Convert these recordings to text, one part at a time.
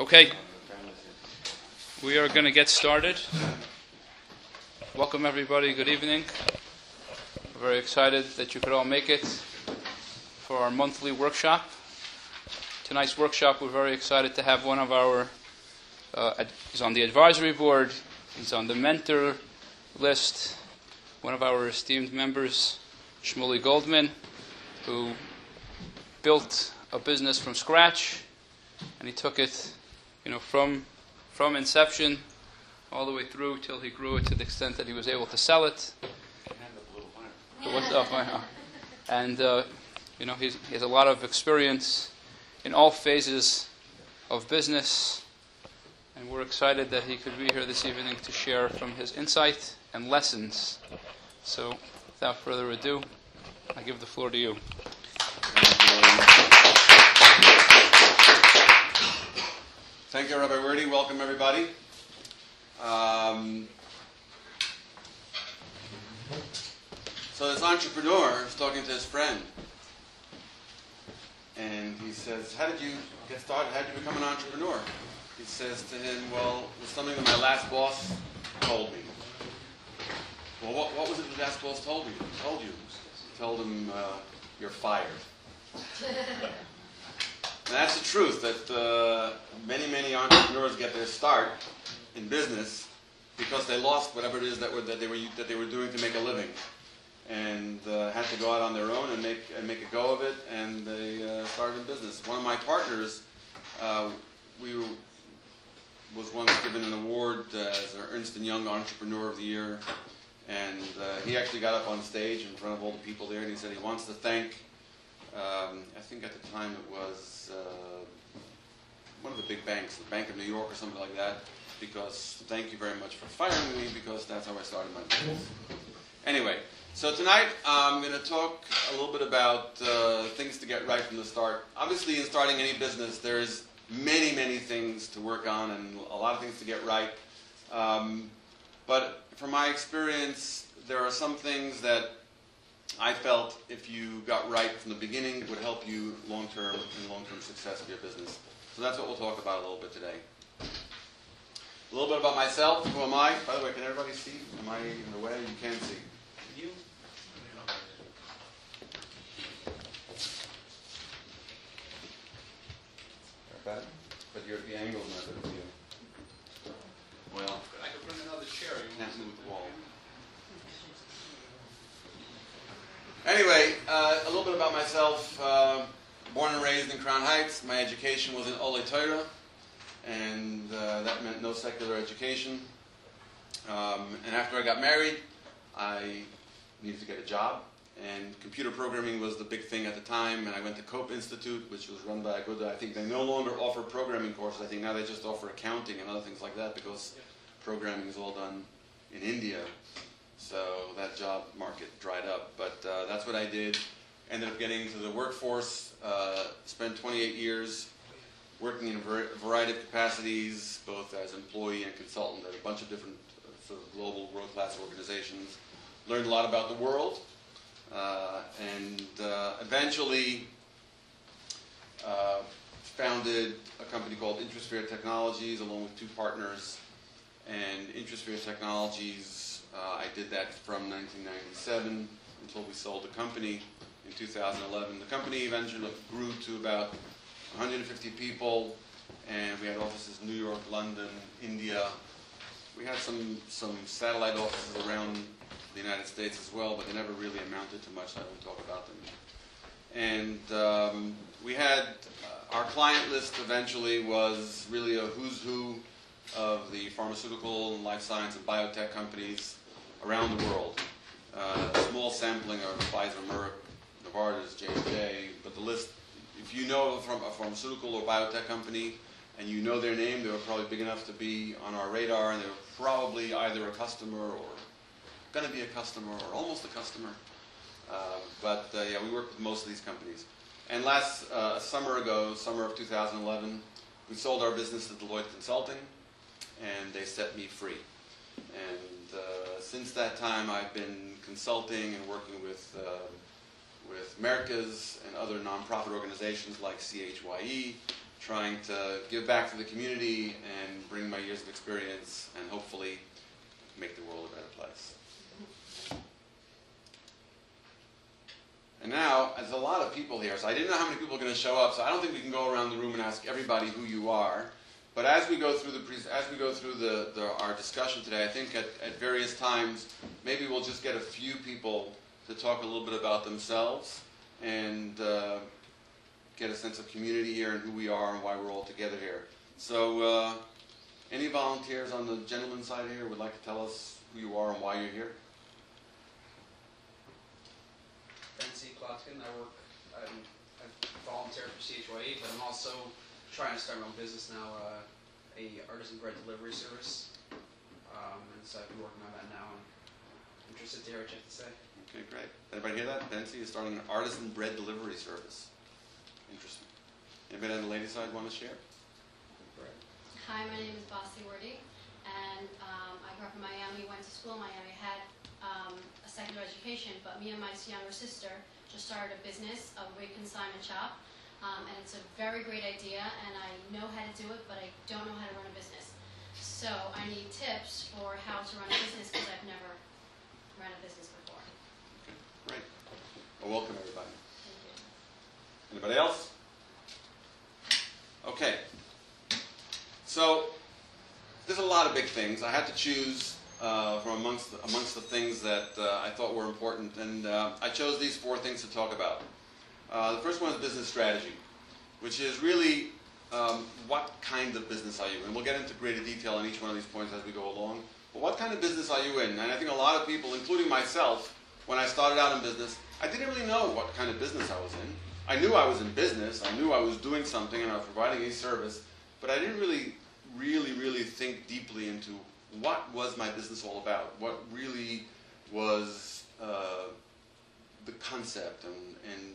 Okay, we are going to get started. Welcome everybody, good evening. We're very excited that you could all make it for our monthly workshop. Tonight's workshop, we're very excited to have one of our, he's on the advisory board, he's on the mentor list, one of our esteemed members, Shmyly Goldman, who built a business from scratch, and he took it from inception all the way through till he grew it to the extent that he was able to sell it. And he has a lot of experience in all phases of business, and we're excited that he could be here this evening to share from his insight and lessons. So, without further ado, I give the floor to you. Thank you, Rabbi Werdy. Welcome, everybody. So this entrepreneur is talking to his friend, and he says, "How did you get started? How did you become an entrepreneur?" He says to him, "Well, it was something that my last boss told me." "Well, what was it the last boss told you?" He told him, "You're fired." And that's the truth, that many entrepreneurs get their start in business because they lost whatever it is that they were doing to make a living, and had to go out on their own and make a go of it, and they started in business. One of my partners, was once given an award as an Ernst & Young Entrepreneur of the Year, and he actually got up on stage in front of all the people there, and he said he wants to thank, I think at the time it was one of the big banks, the Bank of New York or something like that, because thank you very much for firing me, because that's how I started my business. Anyway, so tonight I'm going to talk a little bit about things to get right from the start. Obviously, in starting any business, there's many things to work on and a lot of things to get right. But from my experience, there are some things that I felt if you got right from the beginning would help you long-term success of your business. So that's what we'll talk about a little bit today. A little bit about myself. Who am I? By the way, can everybody see? Am I in the way? You can see. You? Better? But the angle's not good for you. Well, I could bring another chair. You can't move the wall. Anyway, a little bit about myself. Born and raised in Crown Heights. My education was in Ole Torah, and that meant no secular education. And after I got married, I needed to get a job, and computer programming was the big thing at the time, and I went to Cope Institute, which was run by Aguda. I think they no longer offer programming courses. I think now they just offer accounting and other things like that, because programming is all done in India. So that job market dried up, but that's what I did. Ended up getting into the workforce, spent 28 years working in a variety of capacities, both as employee and consultant at a bunch of different sort of global world-class organizations. Learned a lot about the world, and eventually founded a company called Introsphere Technologies along with two partners. And Introsphere Technologies, I did that from 1997 until we sold the company in 2011. The company eventually grew to about 150 people, and we had offices in New York, London, India. We had some satellite offices around the United States as well, but they never really amounted to much, so I won't talk about them. And we had, our client list eventually was really a who's who of the pharmaceutical and life science and biotech companies around the world. A small sampling of Pfizer, Merck, Novartis, J&J, but the list, if you know from a pharmaceutical or biotech company and you know their name, they were probably big enough to be on our radar, and they were probably either a customer or going to be a customer or almost a customer. Yeah, we worked with most of these companies. And last summer of 2011, we sold our business to Deloitte Consulting, and they set me free. And since that time, I've been consulting and working with Americas and other nonprofit organizations like CHYE, trying to give back to the community and bring my years of experience and hopefully make the world a better place. And now, there's a lot of people here, so I didn't know how many people are going to show up, so I don't think we can go around the room and ask everybody who you are. But as we go through our discussion today, I think at various times, maybe we'll just get a few people to talk a little bit about themselves and get a sense of community here and who we are and why we're all together here. So, any volunteers on the gentleman's side here would like to tell us who you are and why you're here? I volunteer for CHYE, but I'm also trying to start my own business now, a artisan bread delivery service. And so I've been working on that now, and I'm interested to hear what you have to say. Okay, great. Everybody hear that? Betsy is starting an artisan bread delivery service. Interesting. Anybody on the ladies' side want to share? Hi, my name is Basi Wardi, and I grew up in Miami, went to school in Miami, had a secondary education, but me and my younger sister just started a business, a wig consignment shop, and it's a very great idea, and I know how to do it, but I don't know how to run a business. So I need tips for how to run a business because I've never run a business before. Okay, great. Well, welcome everybody. Thank you. Anybody else? Okay. So there's a lot of big things. I had to choose from amongst the things that I thought were important, and I chose these 4 things to talk about. The first one is business strategy, which is really what kind of business are you in? We'll get into greater detail on each one of these points as we go along. But what kind of business are you in? And I think a lot of people, including myself, when I started out in business, I didn't really know what kind of business I was in. I knew I was in business. I knew I was doing something and I was providing a service, but I didn't really think deeply into what was my business all about, what really was the concept and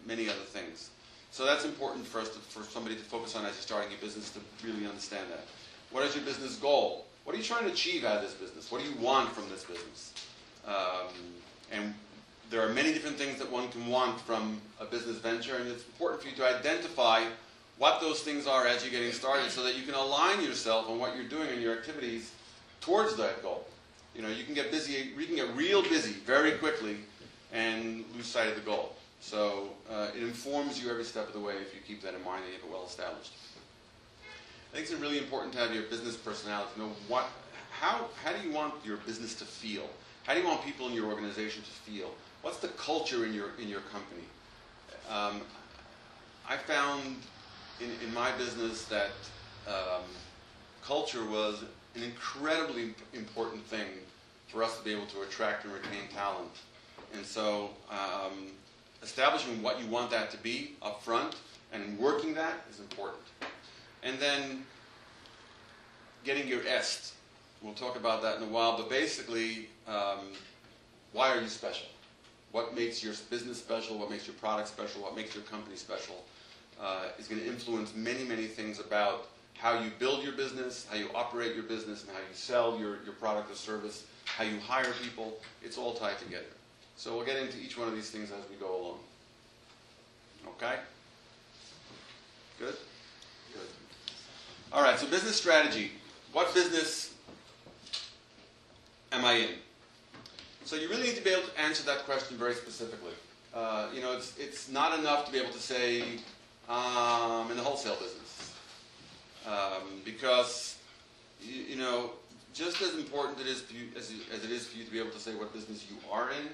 many other things. So that's important for somebody to focus on as you're starting your business, to really understand that. What is your business goal? What are you trying to achieve out of this business? What do you want from this business? And there are many different things that one can want from a business venture, and it's important for you to identify what those things are as you're getting started so that you can align yourself on what you're doing in your activities towards that goal. You know, you can get busy, you can get real busy very quickly and lose sight of the goal. So it informs you every step of the way if you keep that in mind and you have it well established. I think it's really important to have your business personality, to know how do you want your business to feel? How do you want people in your organization to feel? What's the culture in your company? I found in my business that culture was an incredibly important thing for us to be able to attract and retain talent. And so establishing what you want that to be up front and working that is important. And then getting your est. We'll talk about that in a while, but basically, why are you special? What makes your business special? What makes your product special? What makes your company special? Is going to influence many, many things about how you build your business, how you operate your business, and how you sell your product or service, how you hire people. It's all tied together. So we'll get into each one of these things as we go along. Okay? Good? Good. All right, so business strategy. What business am I in? So you really need to be able to answer that question very specifically. You know, it's not enough to be able to say, in the wholesale business. Because, you know, just as important it is for you, as it is for you to be able to say what business you are in,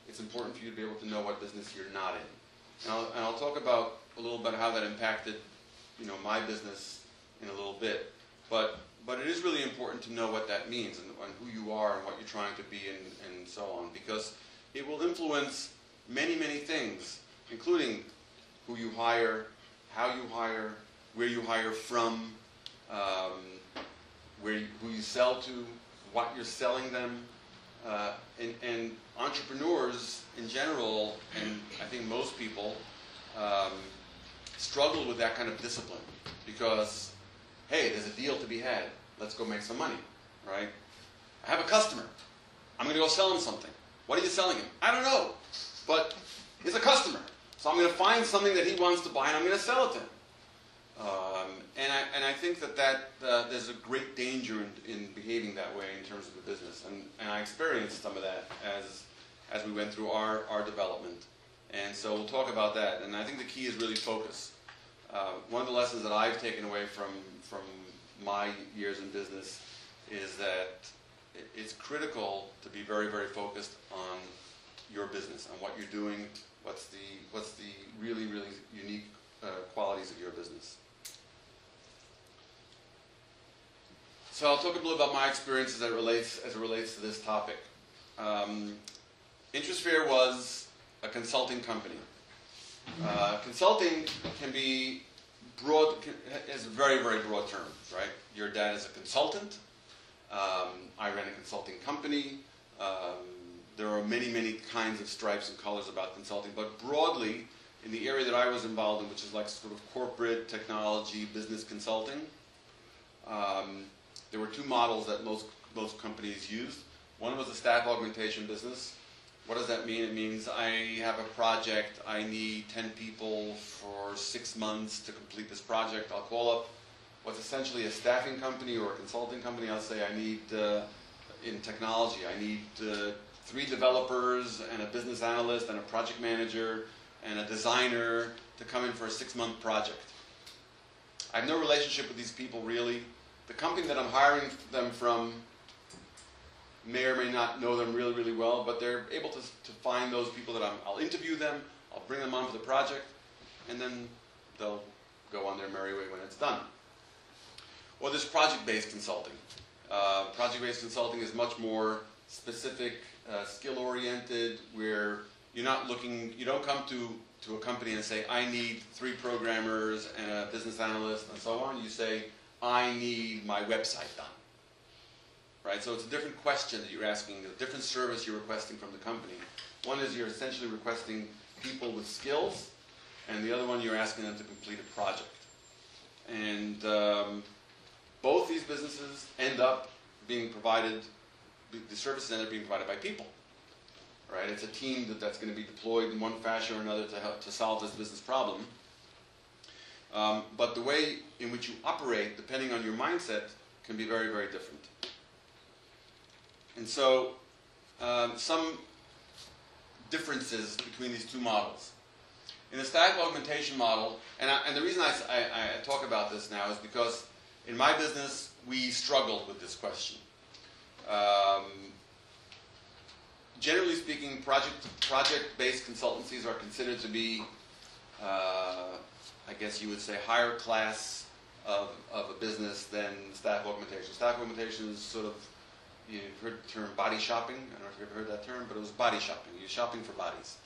it's important for you to be able to know what business you're not in. And I'll talk about a little bit how that impacted, you know, my business in a little bit. But it is really important to know what that means and who you are and what you're trying to be and so on, because it will influence many, many things, including who you hire, how you hire, where you hire from, who you sell to, what you're selling them. And entrepreneurs in general, and I think most people, struggle with that kind of discipline because, hey, there's a deal to be had. Let's go make some money, right? I have a customer. I'm going to go sell him something. What are you selling him? I don't know, but he's a customer. So I'm going to find something that he wants to buy and I'm going to sell it to him. And I think that there's a great danger in behaving that way in terms of the business. And I experienced some of that as we went through our development. And so we'll talk about that. And I think the key is really focus. One of the lessons that I've taken away from my years in business is that it's critical to be very, very focused on your business, on what you're doing, what's the really, really unique qualities of your business. So I'll talk a little about my experience as it relates to this topic. Introsphere was a consulting company. Consulting can be broad, is a very, very broad term, right? Your dad is a consultant. I ran a consulting company. There are many, many kinds of stripes and colors about consulting, but broadly, in the area that I was involved in, which is like sort of corporate technology, business consulting, there were two models that most companies used. One was the staff augmentation business. What does that mean? It means I have a project, I need 10 people for 6 months to complete this project. I'll call up what's essentially a staffing company or a consulting company. I'll say I need, in technology, I need 3 developers and a business analyst and a project manager and a designer to come in for a 6-month project. I have no relationship with these people really. The company that I'm hiring them from may or may not know them really, really well, but they're able to find those people that I'll interview them, I'll bring them on for the project, and then they'll go on their merry way when it's done. Or there's project-based consulting. Project-based consulting is much more specific, skill-oriented, where you're not looking, you don't come to a company and say, I need 3 programmers and a business analyst and so on. You say, I need my website done. Right? So it's a different question that you're asking, a different service you're requesting from the company. One is you're essentially requesting people with skills, and the other one you're asking them to complete a project. And both these businesses end up being provided, the services end up being provided by people. Right? It's a team that's going to be deployed in one fashion or another to help to solve this business problem. But the way in which you operate, depending on your mindset, can be very, very different. And so, some differences between these two models. In the staff augmentation model, and the reason I talk about this now is because in my business, we struggled with this question. Generally speaking, project-based consultancies are considered to be, I guess you would say, higher class of a business than staff augmentation. Staff augmentation is sort of, you've heard the term body shopping. I don't know if you've ever heard that term, but it was body shopping. You're shopping for bodies.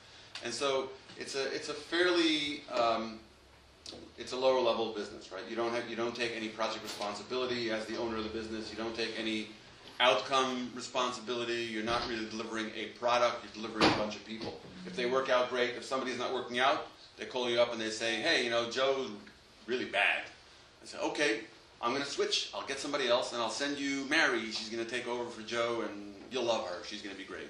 And so it's a fairly, it's a lower level of business, right? You don't take any project responsibility as the owner of the business. You don't take any outcome responsibility. You're not really delivering a product. You're delivering a bunch of people. If they work out, great. If somebody's not working out, they call you up and they say, hey, you know, Joe's really bad. I say, okay, I'm going to switch. I'll get somebody else and I'll send you Mary. She's going to take over for Joe and you'll love her. She's going to be great.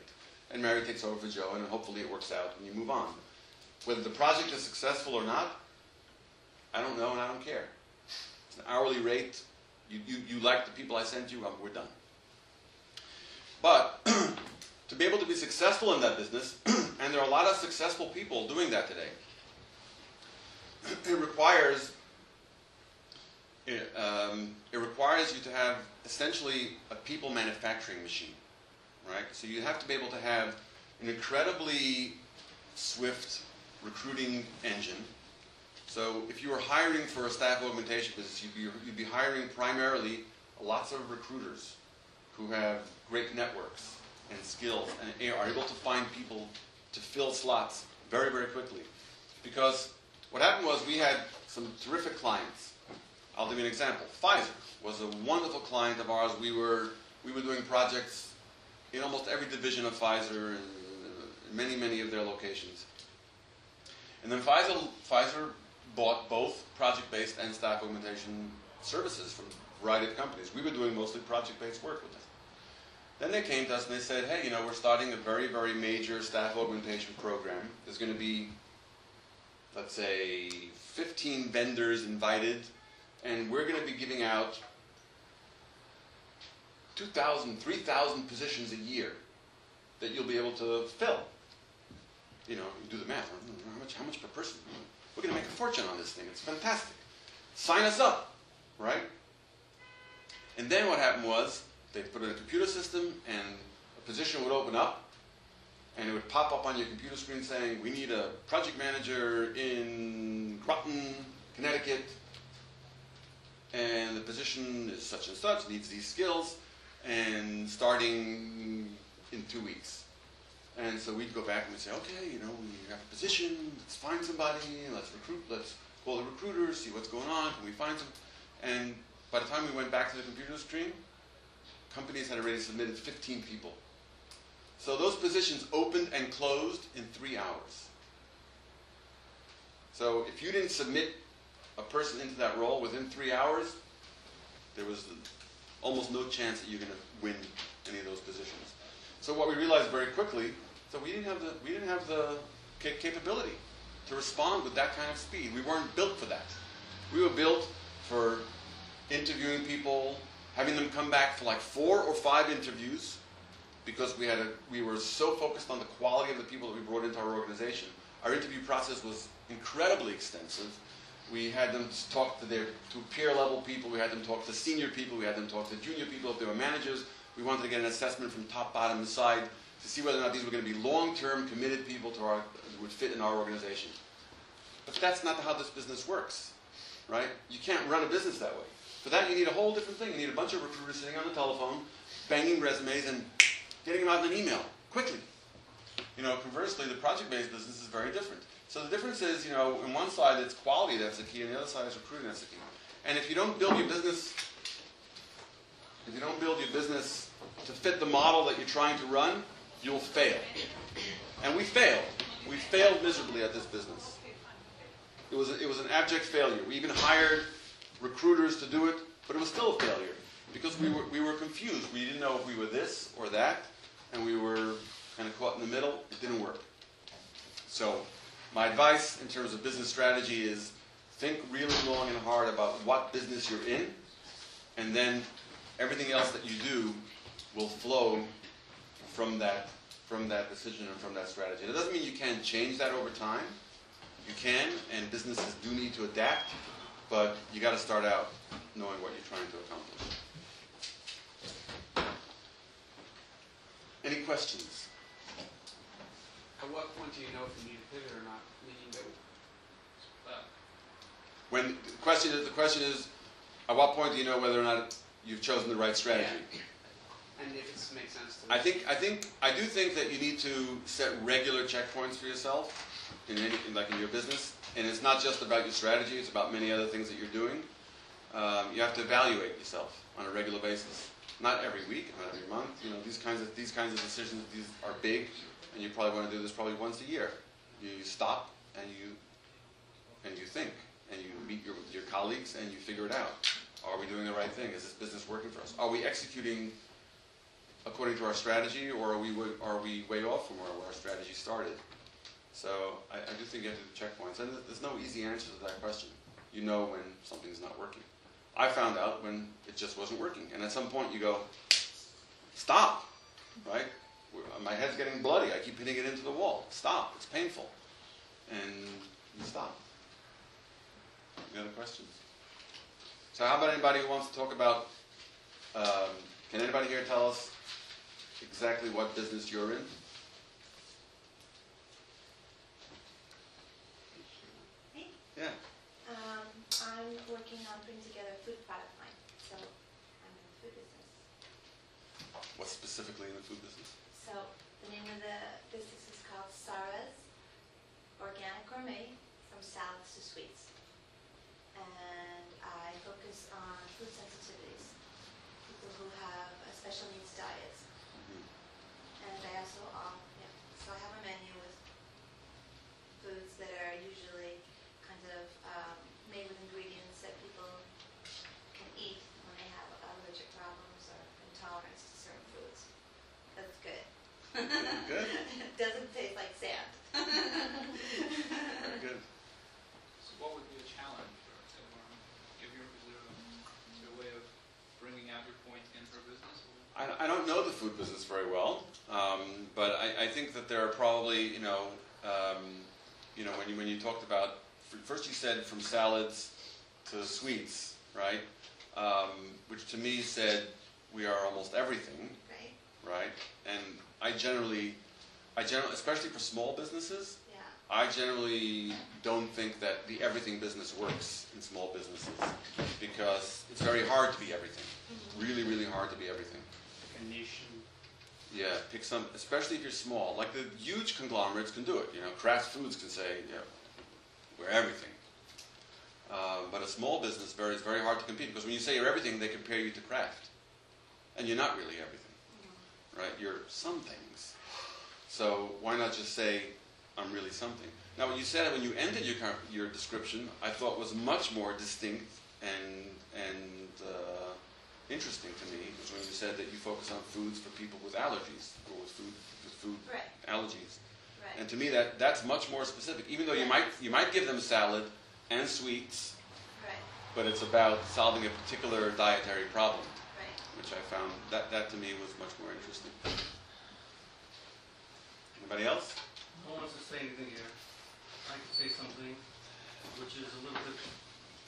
And Mary takes over for Joe and hopefully it works out and you move on. Whether the project is successful or not, I don't know and I don't care. It's an hourly rate. You like the people I sent you, we're done. But to be able to be successful in that business, and there are a lot of successful people doing that today, it requires you to have essentially a people manufacturing machine, right? So you have to be able to have an incredibly swift recruiting engine. So if you were hiring for a staff augmentation business, you'd be hiring primarily lots of recruiters who have great networks and skills and are able to find people to fill slots very, very quickly. Because what happened was we had some terrific clients. I'll give you an example. Pfizer was a wonderful client of ours. We were doing projects in almost every division of Pfizer and many, many of their locations. And then Pfizer bought both project-based and staff augmentation services from a variety of companies. We were doing mostly project-based work with them. Then they came to us and they said, hey, you know, we're starting a very, very major staff augmentation program. There's going to be, let's say, 15 vendors invited and we're going to be giving out 2,000, 3,000 positions a year that you'll be able to fill. You know, you do the math. How much per person? We're going to make a fortune on this thing. It's fantastic. Sign us up, right? And then what happened was they put in a computer system, and a position would open up, and it would pop up on your computer screen saying, we need a project manager in Groton, Connecticut, and the position is such and such, needs these skills, and starting in 2 weeks. And so we'd go back and we'd say, okay, you know, we have a position, let's find somebody, let's call the recruiters, see what's going on, can we find some? And by the time we went back to the computer screen, companies had already submitted 15 people. So those positions opened and closed in 3 hours. So if you didn't submit a person into that role within 3 hours, there was almost no chance that you're going to win any of those positions. So what we realized very quickly, so we didn't have the capability to respond with that kind of speed. We weren't built for that. We were built for interviewing people, having them come back for like 4 or 5 interviews, because we were so focused on the quality of the people that we brought into our organization. Our interview process was incredibly extensive. We had them talk to peer level people, we had them talk to senior people, we had them talk to junior people if they were managers. We wanted to get an assessment from top, bottom, and side to see whether or not these were going to be long-term committed people to would fit in our organization. But that's not how this business works, right? You can't run a business that way. For that, you need a whole different thing. You need a bunch of recruiters sitting on the telephone, banging resumes, and getting them out in an email quickly. You know, conversely, the project-based business is very different. So the difference is, you know, on one side it's quality that's the key, and the other side is recruiting that's the key. And if you don't build your business, to fit the model that you're trying to run, you'll fail. And we failed. We failed miserably at this business. It was an abject failure. We even hired recruiters to do it, but it was still a failure because we were confused. We didn't know if we were this or that, and we were kind of caught in the middle. It didn't work. So my advice in terms of business strategy is think really long and hard about what business you're in, and then everything else that you do will flow from that decision and from that strategy. That doesn't mean you can't change that over time. You can, and businesses do need to adapt, but you got to start out knowing what you're trying to accomplish. Any questions? At what point do you know if you need to pivot or not? Meaning When the question is, at what point do you know whether or not you've chosen the right strategy? Yeah. And if it makes sense to I do think that you need to set regular checkpoints for yourself in your business, and it's not just about your strategy; it's about many other things that you're doing. You have to evaluate yourself on a regular basis, not every week, not every month. You know, these kinds of decisions. These are big, and you probably want to do this probably once a year. You stop and you think, and you meet your colleagues and you figure it out. Are we doing the right thing? Is this business working for us? Are we executing according to our strategy, or are we way off from where our strategy started? So I do think you have to do checkpoints. And there's no easy answer to that question. You know when something's not working. I found out when it just wasn't working. And at some point you go, stop, right? My head's getting bloody. I keep hitting it into the wall. Stop. It's painful. And you stop. Any other questions? So how about anybody who wants to talk about, can anybody here tell us exactly what business you're in? Hey. Yeah. I'm working on putting together a food product line, so I'm in the food business. What specifically in the food business? So the name of the business is called Sarah's Organic Gourmet, from salads to sweets. And I focus on food sensitivities, people who have special needs diets. And I also, so I have a menu with foods that are usually kind of made with ingredients that people can eat when they have allergic problems or intolerance to certain foods. That's good. Good. It doesn't taste like sand. Very good. So what would be a challenge? Is there I don't know the food business very well, but I think that there are probably, when you talked about, first you said from salads to sweets, right? Which to me said we are almost everything, right? And I generally, especially for small businesses, I generally don't think that the everything business works in small businesses because it's very hard to be everything. Really, really hard to be everything. A niche. Yeah, pick some, especially if you're small. Like the huge conglomerates can do it. Kraft Foods can say, we're everything. But a small business is very hard to compete because when you say you're everything, they compare you to Kraft. And you're not really everything, right? You're some things. So why not just say, I'm really something? Now, when you said it, when you ended your description, I thought was much more distinct and interesting to me was when you said that you focus on foods for people with allergies or with food allergies. Right. And to me, that's much more specific. Even though you might give them salad and sweets, but it's about solving a particular dietary problem, which I found that to me was much more interesting. Anybody else? No one wants to say anything here. I can say something which is a little bit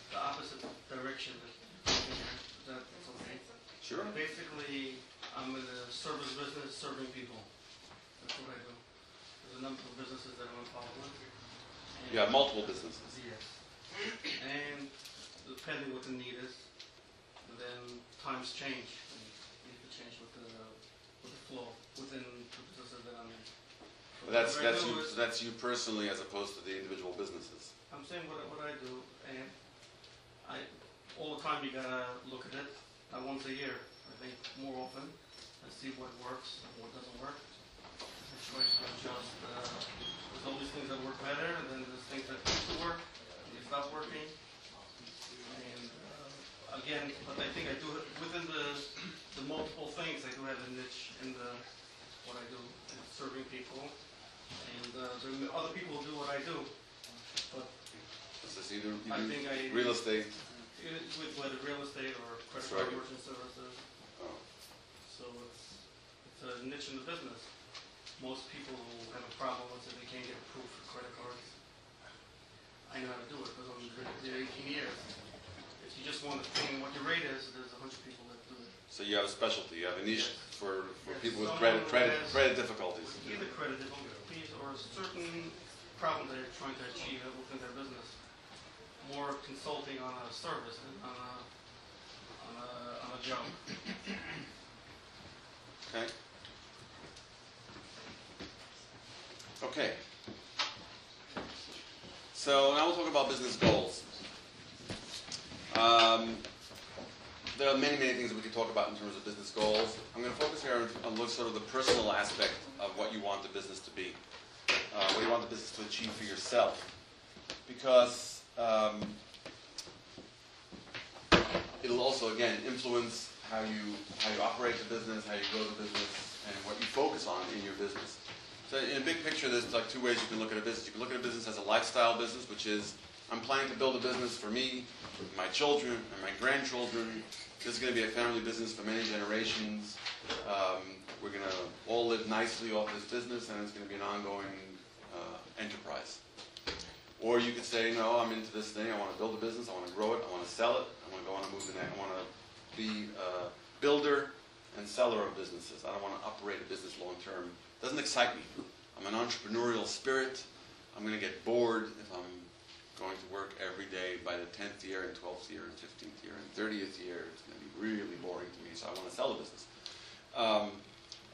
the opposite direction that you're taking here. That's okay. Sure. Basically, I'm in the service business, serving people. That's what I do. There's a number of businesses that I'm involved with. You have multiple businesses. Yes. And depending what the need is, then times change. And you need to change with the flow within the businesses that I'm in. So That's you personally as opposed to the individual businesses. I'm saying what I do, and all the time you gotta look at it. Not once a year, I think more often, and see what works and what doesn't work. And try to adjust. There's always things that work better, and then there's things that used to work, and they stop working. And again, but I think I do within the multiple things. I do have a niche in what I do, in serving people. And there are other people who do what I do, but This is either I think real estate. With whether real estate or credit card merchant services. Oh. So it's a niche in the business. Most people who have a problem with it, they can't get approved for credit cards. I know how to do it because I'm there 18 years. If you just want to think what your rate is, there's 100 people that do it. So you have a specialty. You have a niche for people with Someone credit difficulties. Either credit difficulties or a certain problem they're trying to achieve within their business. More consulting on a service than on a job. Okay. Okay. So now we'll talk about business goals. There are many things that we could talk about in terms of business goals. I'm going to focus here on sort of the personal aspect of what you want the business to be, what you want the business to achieve for yourself, because it'll also again influence how you operate the business, how you grow the business, and what you focus on in your business. So in a big picture, there's like two ways you can look at a business. You can look at a business as a lifestyle business, which is I'm planning to build a business for me, my children, and my grandchildren. This is going to be a family business for many generations. We're going to all live nicely off this business, and it's going to be an ongoing enterprise. Or you could say, no, I'm into this thing. I want to build a business. I want to grow it. I want to sell it. I want to go on and move the next. I want to be a builder and seller of businesses. I don't want to operate a business long term. It doesn't excite me. I'm an entrepreneurial spirit. I'm going to get bored if I'm going to work every day by the 10th year and 12th year and 15th year and 30th year. It's going to be really boring to me, so I want to sell a business.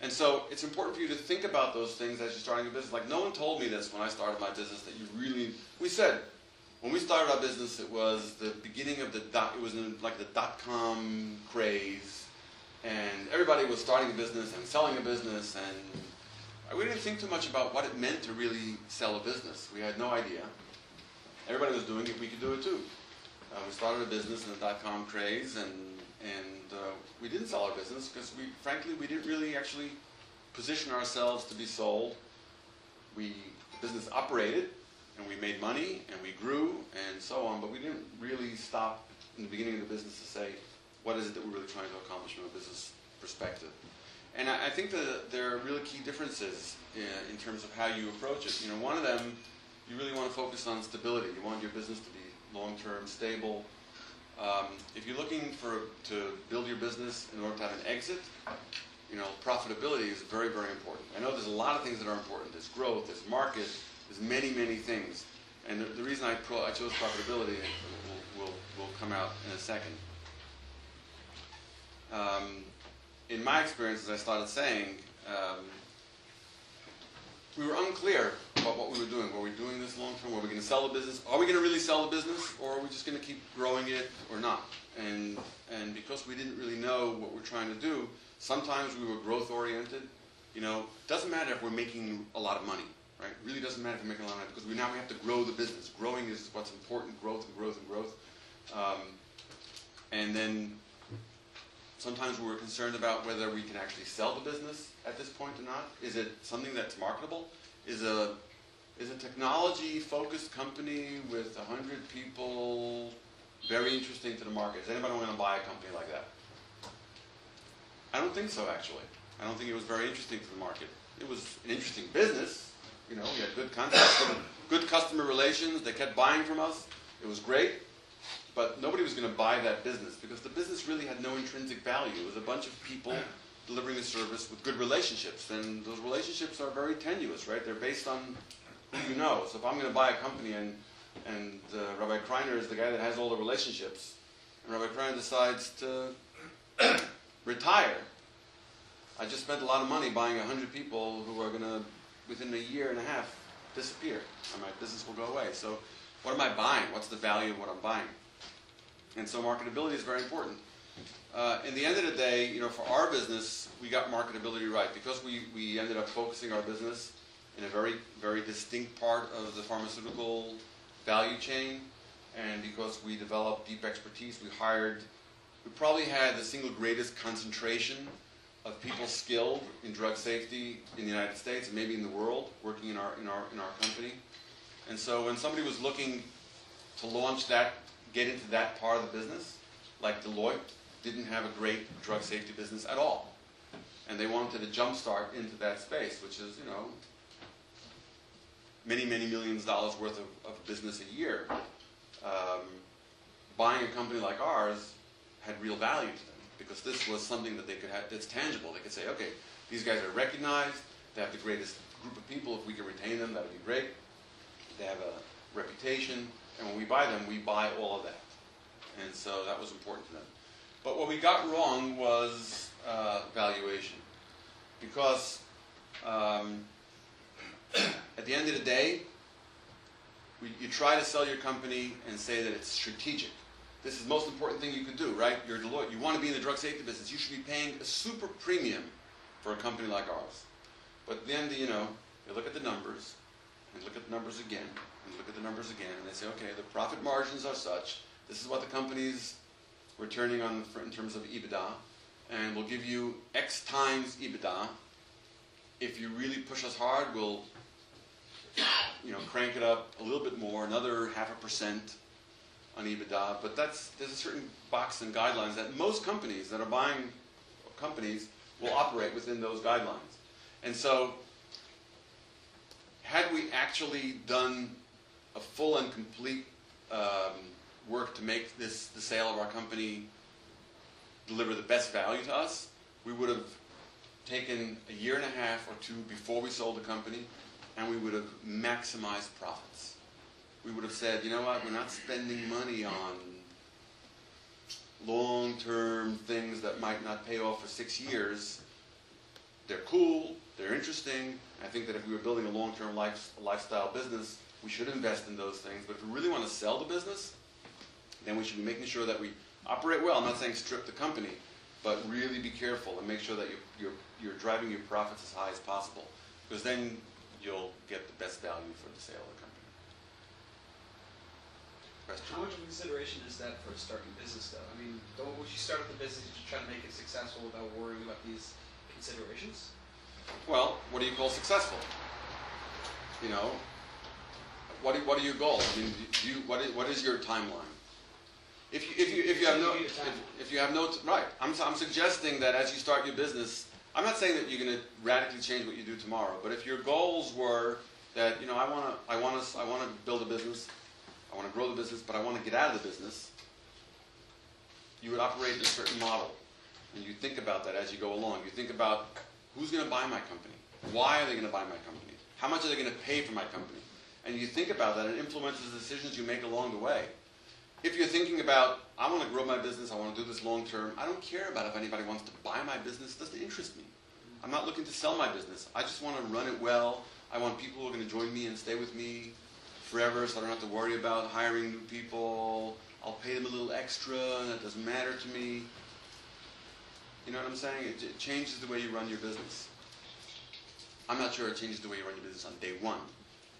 And so it's important for you to think about those things as you're starting a business. Like no one told me this when I started my business that you really, we said, when we started our business, it was the beginning of it was like the dot-com craze, and everybody was starting a business and selling a business, and we didn't think too much about what it meant to really sell a business. We had no idea. Everybody was doing it, we could do it too. We started a business in the dot-com craze, and we didn't sell our business because frankly, we didn't really actually position ourselves to be sold. The business operated, and we made money, and we grew, and so on, but we didn't really stop in the beginning of the business to say, what is it that we're really trying to accomplish in our business perspective. And I think that there are really key differences in terms of how you approach it. You know, one of them, you really want to focus on stability. You want your business to be long-term, stable. If you're looking to build your business in order to have an exit, you know, profitability is very, very important. I know there's a lot of things that are important. There's growth, there's market, there's many, many things. And the reason I chose profitability will come out in a second. In my experience, as I started saying, we were unclear about what we were doing. Were we doing this long term? Were we going to sell the business? Are we going to really sell the business, or are we just going to keep growing it or not? And because we didn't really know what we're trying to do, sometimes we were growth oriented. You know, it doesn't matter if we're making a lot of money, right? It really doesn't matter if we're making a lot of money, because we have to grow the business. Growing is what's important. Growth and growth and growth. And then sometimes we were concerned about whether we can actually sell the business at this point or not. Is it something that's marketable? Is a technology-focused company with 100 people very interesting to the market? Is anybody going to buy a company like that? I don't think so, actually. I don't think it was very interesting to the market. It was an interesting business. You know, we had good contacts, good customer relations. They kept buying from us. It was great. But nobody was going to buy that business because the business really had no intrinsic value. It was a bunch of people delivering a service with good relationships. And those relationships are very tenuous, right? They're based on who you know. So if I'm going to buy a company and Rabbi Kreiner is the guy that has all the relationships, and Rabbi Kreiner decides to retire, I just spent a lot of money buying 100 people who are going to, within a year and a half, disappear. And my business will go away. So what am I buying? What's the value of what I'm buying? And so marketability is very important. In the end of the day, you know, for our business, we got marketability right because we ended up focusing our business in a very, very distinct part of the pharmaceutical value chain, and because we developed deep expertise, we probably had the single greatest concentration of people skilled in drug safety in the United States and maybe in the world working in our company. And so when somebody was looking to launch that, get into that part of the business, like Deloitte didn't have a great drug safety business at all. And they wanted to jumpstart into that space, which is, you know, many, many millions of dollars worth of business a year. Buying a company like ours had real value to them because this was something that they could have that's tangible. They could say, okay, these guys are recognized, they have the greatest group of people, if we can retain them, that would be great. They have a reputation, and when we buy them, we buy all of that. And so that was important to them. But what we got wrong was valuation. Because at the end of the day, you try to sell your company and say that it's strategic. This is the most important thing you could do, right? You're Deloitte. You want to be in the drug safety business. You should be paying a super premium for a company like ours. But at the end, you know, you look at the numbers, and look at the numbers again, and look at the numbers again, and they say, okay, the profit margins are such. This is what the company's returning on in terms of EBITDA, and we'll give you X times EBITDA. If you really push us hard, we'll, you know, crank it up a little bit more, another 0.5% on EBITDA. But there's a certain box and guidelines that most companies that are buying companies will operate within those guidelines. And so, had we actually done a full and complete work to make the sale of our company deliver the best value to us, we would have taken a year and a half or two before we sold the company, and we would have maximized profits. We would have said, you know what, we're not spending money on long-term things that might not pay off for 6 years. They're cool, they're interesting. I think that if we were building a long-term lifestyle business, we should invest in those things. But if we really want to sell the business, then we should be making sure that we operate well. I'm not saying strip the company, but really be careful and make sure that you're driving your profits as high as possible, because then you'll get the best value for the sale of the company. Question? How much of a consideration is that for starting a business, though? I mean, don't you start the business to try to make it successful without worrying about these considerations? Well, what do you call successful? You know, what are your goals? I mean, what is your timeline? If you have no right, I'm suggesting that as you start your business, I'm not saying that you're going to radically change what you do tomorrow, but if your goals were that I want to build a business, I want to grow the business, but I want to get out of the business, you would operate in a certain model, and you think about that as you go along. You think about who's going to buy my company, why are they going to buy my company, how much are they going to pay for my company, and you think about that, and it influences the decisions you make along the way. If you're thinking about, I want to grow my business, I want to do this long term, I don't care about if anybody wants to buy my business, it doesn't interest me. I'm not looking to sell my business. I just want to run it well. I want people who are going to join me and stay with me forever, so I don't have to worry about hiring new people. I'll pay them a little extra, and it doesn't matter to me. You know what I'm saying? It changes the way you run your business. I'm not sure it changes the way you run your business on day 1,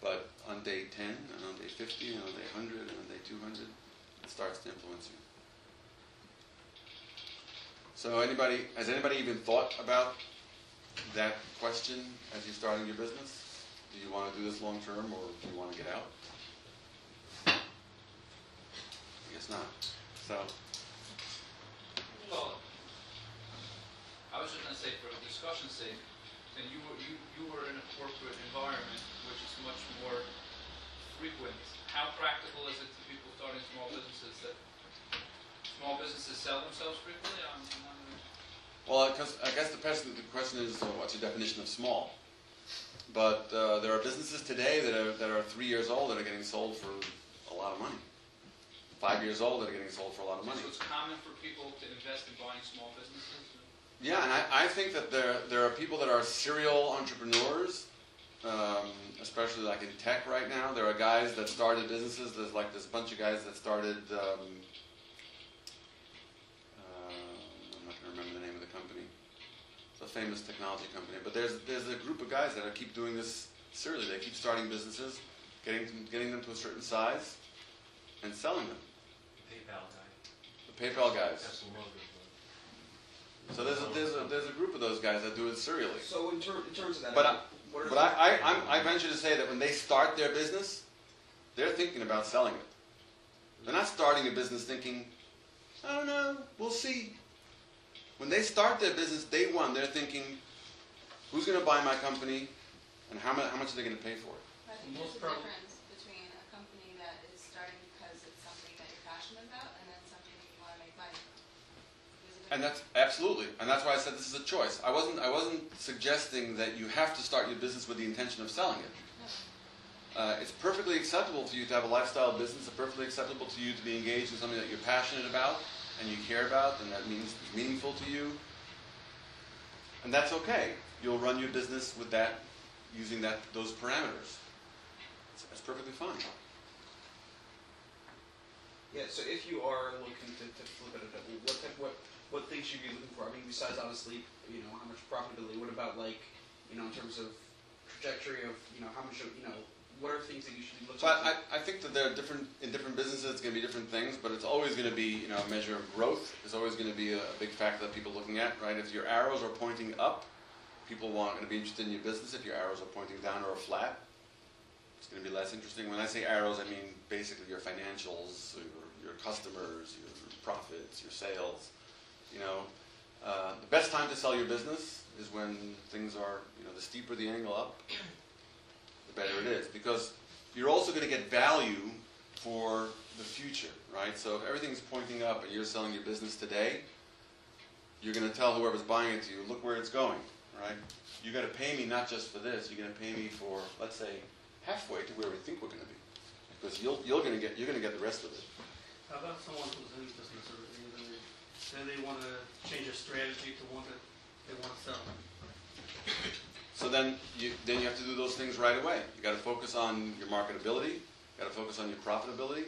but on day 10, and on day 50, and on day 100, and on day 200, it starts to influence you. So has anybody even thought about that question as you're starting your business? Do you want to do this long term, or do you want to get out? I guess not. So. Well, I was just going to say, for discussion's sake, and you were in a corporate environment which is much more frequent. How practical is it to people starting small businesses that small businesses sell themselves frequently? Well, because I guess the question is, what's your definition of small? But there are businesses today that are 3 years old that are getting sold for a lot of money. 5 years old that are getting sold for a lot of money. So it's common for people to invest in buying small businesses? Yeah, and I think that there are people that are serial entrepreneurs, especially like in tech right now. There are guys that started businesses. There's this bunch of guys that started. I'm not going to remember the name of the company. It's a famous technology company. But there's a group of guys that keep doing this serially. They keep starting businesses, getting them to a certain size, and selling them. PayPal guy. The PayPal guys. That's the logo. So there's a group of those guys that do it serially. So in terms of that, But I venture to say that when they start their business, they're thinking about selling it. They're not starting a business thinking, I don't know, we'll see. When they start their business day 1, they're thinking, who's going to buy my company, and how much are they going to pay for it? I think there's a difference between a company that is starting because it's something that you're passionate about and then something that you want to make money. And that's absolutely, and that's why I said this is a choice. I wasn't suggesting that you have to start your business with the intention of selling it. It's perfectly acceptable to you to have a lifestyle business. It's perfectly acceptable to you to be engaged in something that you're passionate about and you care about, and that means it's meaningful to you. And that's okay. You'll run your business with that, using those parameters. It's perfectly fine. Yeah. So if you are looking to flip it, what things should you be looking for? I mean, besides obviously, how much profitability. What about in terms of trajectory of, how much of, what are things that you should be looking So at? I think that there are in different businesses, it's going to be different things, but it's always going to be, a measure of growth. It's always going to be a big factor that people are looking at, right? If your arrows are pointing up, people are going to be interested in your business. If your arrows are pointing down or flat, it's going to be less interesting. When I say arrows, I mean basically your financials, your customers, your profits, your sales. The best time to sell your business is when things are, the steeper the angle up, the better it is. Because you're also going to get value for the future, right? So if everything's pointing up and you're selling your business today, you're going to tell whoever's buying it to you, look where it's going, right? You're going to pay me not just for this, you're going to pay me for, let's say, halfway to where we think we're going to be. Because you're going to get the rest of it. How about someone who's in business already? They want to change their strategy to one that they want to sell. So then you have to do those things right away. You got to focus on your marketability. You got to focus on your profitability.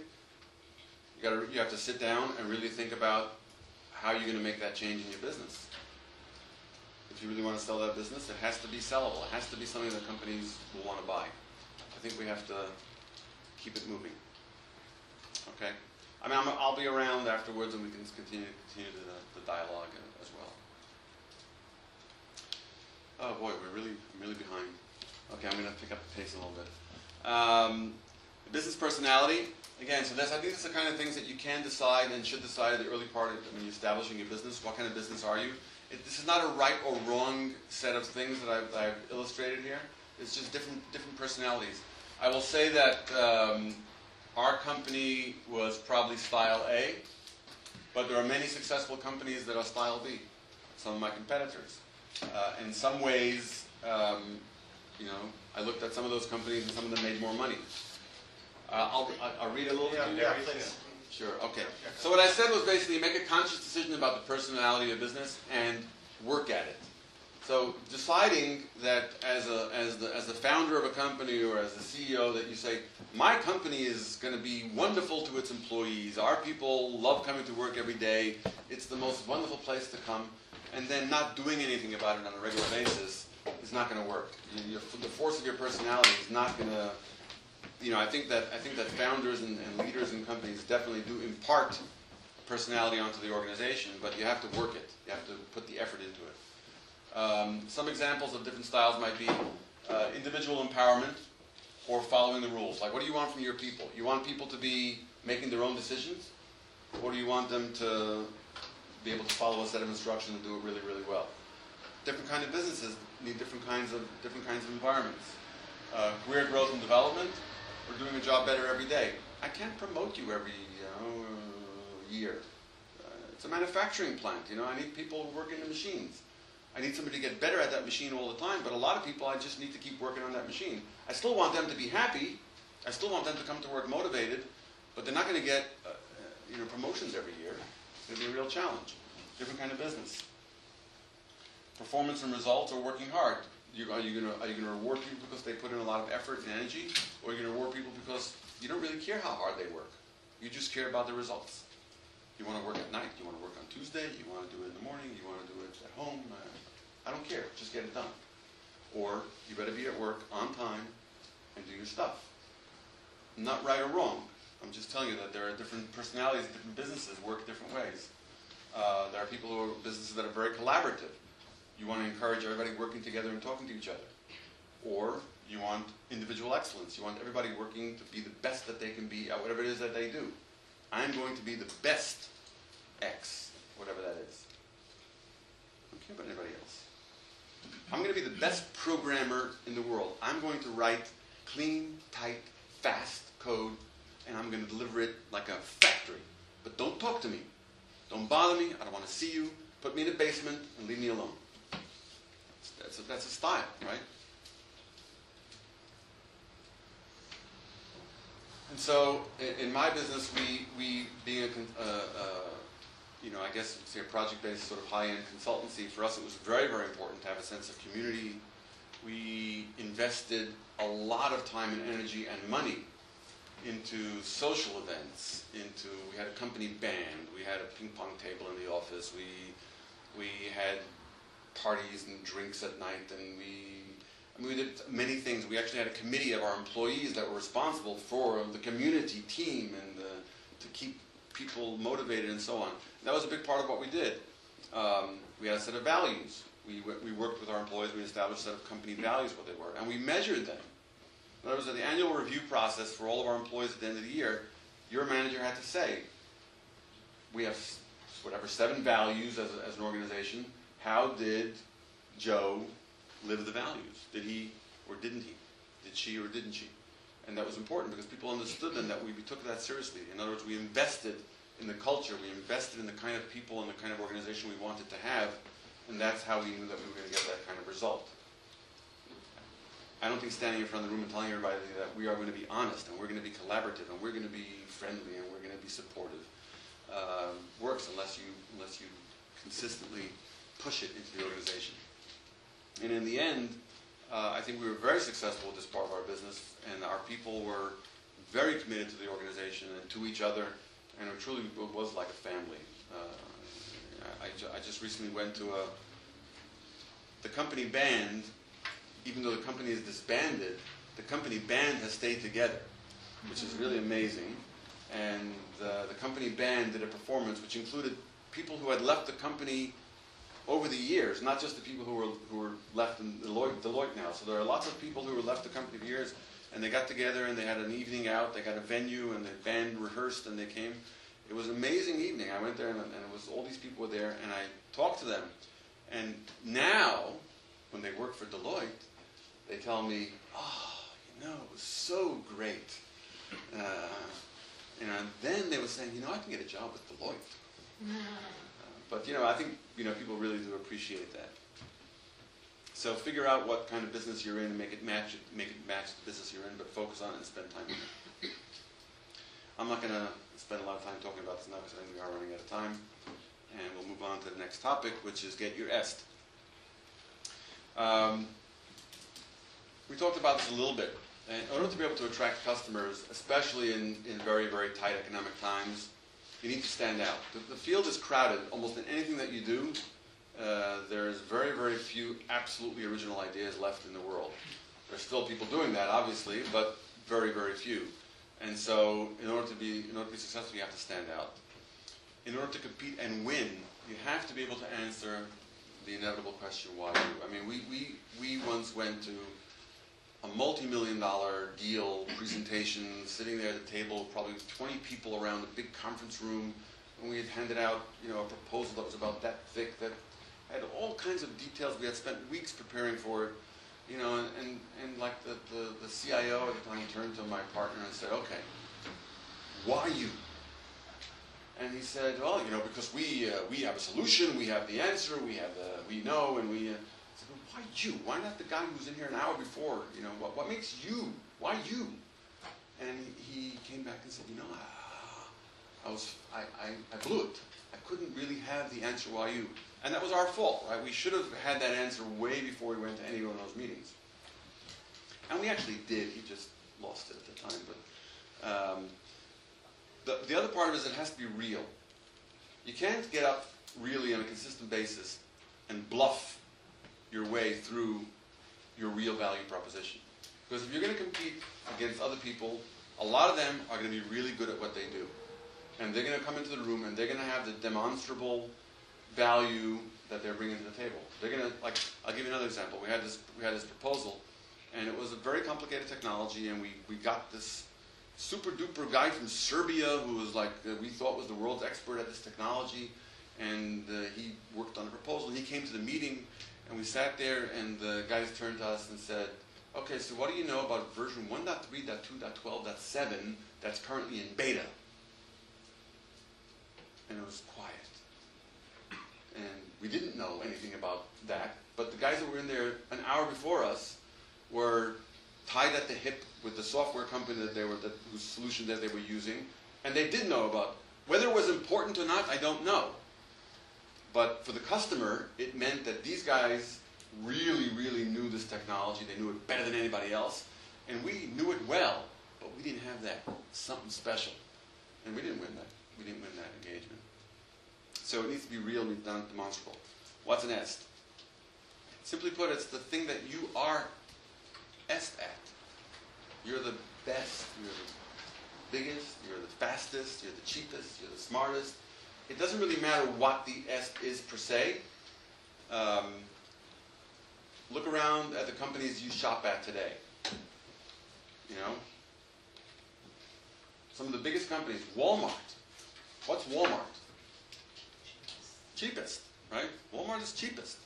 You have to sit down and really think about how you're going to make that change in your business. If you really want to sell that business, it has to be sellable. It has to be something that companies will want to buy. I think we have to keep it moving. Okay. I mean, I'll be around afterwards, and we can continue the dialogue as well. Oh boy, I'm really behind. Okay, I'm going to pick up the pace a little bit. Business personality. Again, so I think that's the kind of things that you can decide and should decide at the early part of when you're establishing your business. What kind of business are you? This is not a right or wrong set of things that I've illustrated here. It's just different personalities. I will say that our company was probably style A, but there are many successful companies that are style B. Some of my competitors. In some ways, you know, I looked at some of those companies and some of them made more money. I'll read a little bit. Yeah, please. Sure. Okay. So what I said was basically make a conscious decision about the personality of business and work at it. So deciding that as the founder of a company or as the CEO that you say, my company is going to be wonderful to its employees. Our people love coming to work every day. It's the most wonderful place to come. And then not doing anything about it on a regular basis is not going to work. The force of your personality is not going to. You know, I think that founders and leaders in companies definitely do impart personality onto the organization, but you have to work it. You have to put the effort into it. Some examples of different styles might be individual empowerment or following the rules. Like, what do you want from your people? You want people to be making their own decisions, or do you want them to be able to follow a set of instructions and do it really, really well? Different kind of businesses need different kinds of environments. Career growth and development. We're doing a job better every day. I can't promote you every year. It's a manufacturing plant. You know, I need people working the machines. I need somebody to get better at that machine all the time. But a lot of people, I just need to keep working on that machine. I still want them to be happy. I still want them to come to work motivated. But they're not going to get promotions every year. It's going to be a real challenge. Different kind of business. Performance and results or working hard. Are you going to reward people because they put in a lot of effort and energy, or are you going to reward people because you don't really care how hard they work? You just care about the results. You want to work at night. You want to work on Tuesday. You want to do it in the morning. You want to do it at home. I don't care. Just get it done. Or you better be at work on time and do your stuff. Not right or wrong. I'm just telling you that there are different personalities, different businesses work different ways. There are people who are businesses that are very collaborative. You want to encourage everybody working together and talking to each other. Or you want individual excellence. You want everybody working to be the best that they can be at whatever it is that they do. I'm going to be the best X, whatever that is. I don't care about anybody else. I'm going to be the best programmer in the world. I'm going to write clean, tight, fast code, and I'm going to deliver it like a factory. But don't talk to me. Don't bother me. I don't want to see you. Put me in the basement and leave me alone. That's a style, right? And so, in my business, we being I guess say a project-based sort of high-end consultancy, for us it was very, very important to have a sense of community. We invested a lot of time and energy and money into social events. We had a company band. We had a ping pong table in the office. We had parties and drinks at night, and we did many things. We actually had a committee of our employees that were responsible for the community team and to keep people motivated and so on. And that was a big part of what we did. We had a set of values. We worked with our employees. We established a set of company values, what they were, and we measured them. In other words, at the annual review process for all of our employees at the end of the year, your manager had to say, we have 7 values as an organization. How did Joe live the values? Did he or didn't he? Did she or didn't she? And that was important because people understood then that we took that seriously. In other words, we invested in the culture, we invested in the kind of people and the kind of organization we wanted to have, and that's how we knew that we were going to get that kind of result. I don't think standing in front of the room and telling everybody that we are going to be honest and we're going to be collaborative and we're going to be friendly and we're going to be supportive works unless you consistently push it into the organization. And in the end, I think we were very successful with this part of our business, and our people were very committed to the organization and to each other, and it truly was like a family. I just recently went to the company band. Even though the company is disbanded, the company band has stayed together, which is really amazing. And the company band did a performance which included people who had left the company over the years, not just the people who were left in Deloitte now. So there are lots of people who were left the company for years, And they got together and they had an evening out. They got a venue and the band rehearsed and they came. It was an amazing evening. I went there and it was all these people were there and I talked to them. And now, when they work for Deloitte, they tell me, oh, you know, it was so great. And then they were saying, you know, I can get a job with Deloitte. But, you know, I think, you know, people really do appreciate that. So figure out what kind of business you're in and make it match the business you're in, but focus on it and spend time with it. I'm not going to spend a lot of time talking about this now because I think we are running out of time. And we'll move on to the next topic, which is get your est. We talked about this a little bit. And in order to be able to attract customers, especially in very, very tight economic times, you need to stand out. The field is crowded. Almost in anything that you do, there's very, very few absolutely original ideas left in the world. There's still people doing that, obviously, but very, very few. And so, in order to be successful, you have to stand out. In order to compete and win, you have to be able to answer the inevitable question, why you? I mean, we once went to a multi-million-dollar deal presentation, sitting there at the table, probably 20 people around a big conference room, and we had handed out, you know, a proposal that was about that thick, that had all kinds of details. We had spent weeks preparing for it, you know, and like the CIO at the time turned to my partner and said, okay, why you? And he said, well, you know, because we have a solution, we have the answer, we know, and we. I said, well, why you? Why not the guy who was in here an hour before? You know, what makes you? Why you? And he came back and said, you know, I blew it. I couldn't really have the answer why you. And that was our fault, right? We should have had that answer way before we went to any one of those meetings. And we actually did. He just lost it at the time. But the other part of it is it has to be real. You can't get up really on a consistent basis and bluff your way through your real value proposition. Because if you're going to compete against other people, a lot of them are going to be really good at what they do. And they're going to come into the room and they're going to have the demonstrable value that they're bringing to the table. They're going to, like, I'll give you another example. We had this proposal, and it was a very complicated technology, and we got this super duper guy from Serbia who was like, we thought was the world's expert at this technology, and he worked on a proposal. He came to the meeting, and we sat there, and the guys turned to us and said, okay, so what do you know about version 1.3.2.12.7 that's currently in beta? And it was quiet. And we didn't know anything about that, but the guys that were in there an hour before us were tied at the hip with the software company whose solution that they were using, and they did know about. Whether it was important or not, I don't know. But for the customer, it meant that these guys really, really knew this technology. They knew it better than anybody else, and we knew it well, but we didn't have that something special, and we didn't win that. We didn't win that engagement. So it needs to be real and demonstrable. What's an est? Simply put, it's the thing that you are est at. You're the best, you're the biggest, you're the fastest, you're the cheapest, you're the smartest. It doesn't really matter what the est is per se. Look around at the companies you shop at today. You know? Some of the biggest companies, Walmart. What's Walmart? Cheapest, right? Walmart is cheapest.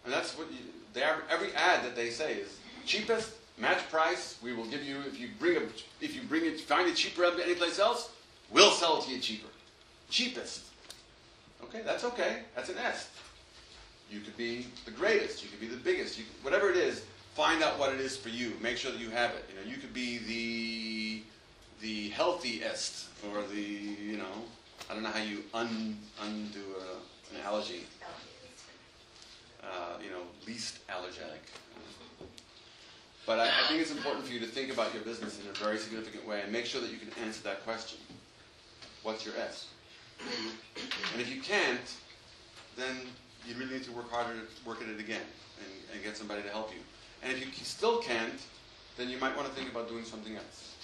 And that's what every ad that they say is cheapest, match price, we will give you, if you find it cheaper any place else, we'll sell it to you cheaper. Cheapest. Okay, that's okay. That's an est. You could be the greatest, you could be the biggest, whatever it is, find out what it is for you. Make sure that you have it. You know, you could be the healthiest, or the, you know, I don't know how you undo an allergy. You know, least allergenic. But I think it's important for you to think about your business in a very significant way and make sure that you can answer that question. What's your est? And if you can't, then you really need to work harder, work at it again, and get somebody to help you. And if you still can't, then you might want to think about doing something else.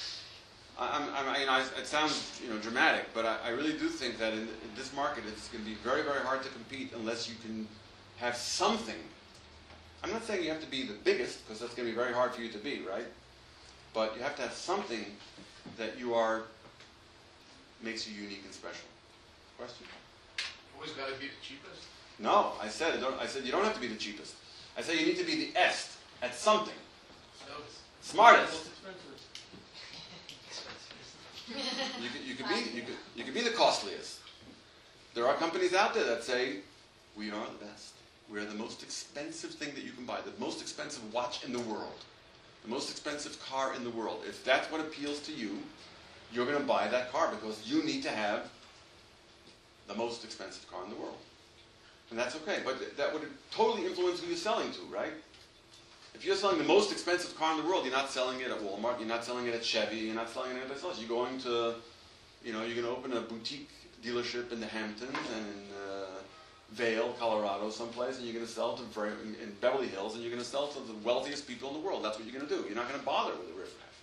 It sounds, you know, dramatic, but I really do think that in this market, it's going to be very, very hard to compete unless you can have something. I'm not saying you have to be the biggest, because that's going to be very hard for you to be, right? but you have to have something that makes you unique and special. Question? Always got to be the cheapest. No, I said you don't have to be the cheapest. I said you need to be the est at something. Smartest. You could be the costliest. There are companies out there that say, we are the best. We are the most expensive thing that you can buy, the most expensive watch in the world, the most expensive car in the world. If that's what appeals to you, you're going to buy that car because you need to have the most expensive car in the world. And that's okay, but that would totally influence who you're selling to, right? If you're selling the most expensive car in the world, you're not selling it at Walmart, you're not selling it at Chevy, you're not selling it anyplace else. You're going to, you're going to open a boutique dealership in the Hamptons and in Vail, Colorado, someplace, and you're going to sell to in Beverly Hills, and you're going to sell to the wealthiest people in the world. That's what you're going to do. You're not going to bother with the riffraff.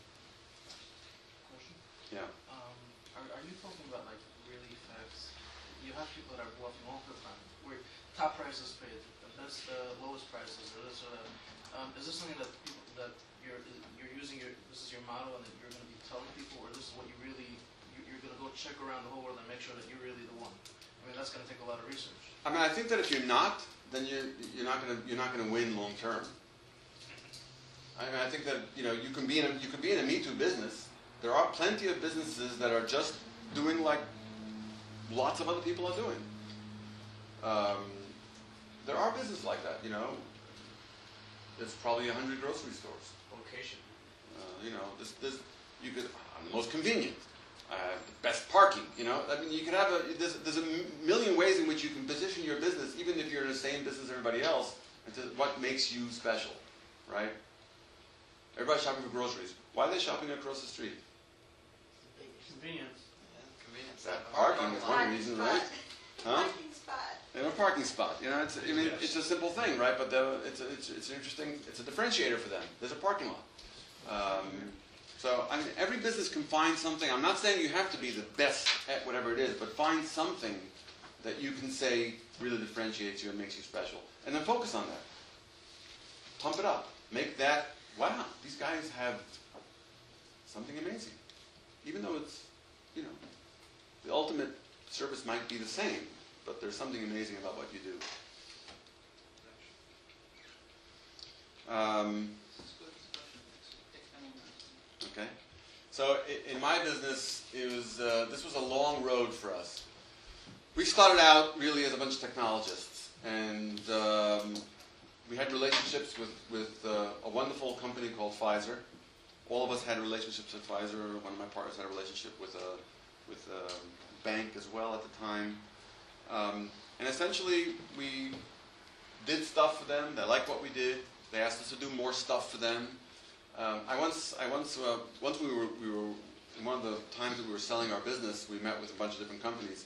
Question? Yeah. Are you talking about like really fast? You have people that are bluffing all the time. Where top prices paid, that's the lowest prices, or this or that. Is this something that people that you're using this is your motto and that you're going to be telling people, or this is what you're going to go check around the whole world and make sure that you're really the one? I mean, that's going to take a lot of research. I mean, I think that if you're not, then you're not going to win long term. I mean, I think that you can be in a Me Too business. There are plenty of businesses that are just doing like lots of other people are doing. There are businesses like that. There's probably 100 grocery stores. Location. You could. I'm the most convenient. The best parking. I mean, you could have there's a million ways in which you can position your business, even if you're in the same business as everybody else, into what makes you special, right? Everybody's shopping for groceries. Why are they shopping across the street? Convenience. Convenience. That parking is one reason, right? Huh? Parking spot. In a parking spot. It's a simple thing, right? But it's an interesting. It's a differentiator for them. There's a parking lot. So I mean, every business can find something. I'm not saying you have to be the best at whatever it is, but find something that you can say really differentiates you and makes you special, and then focus on that. Pump it up. Make that. Wow, these guys have something amazing. Even though it's, the ultimate service might be the same, but there's something amazing about what you do. Okay, so in my business, this was a long road for us. We started out really as a bunch of technologists, and we had relationships with a wonderful company called Pfizer. All of us had relationships with Pfizer. One of my partners had a relationship with a bank as well at the time. And essentially, we did stuff for them. They liked what we did. They asked us to do more stuff for them. Once we were in one of the times that we were selling our business, we met with a bunch of different companies.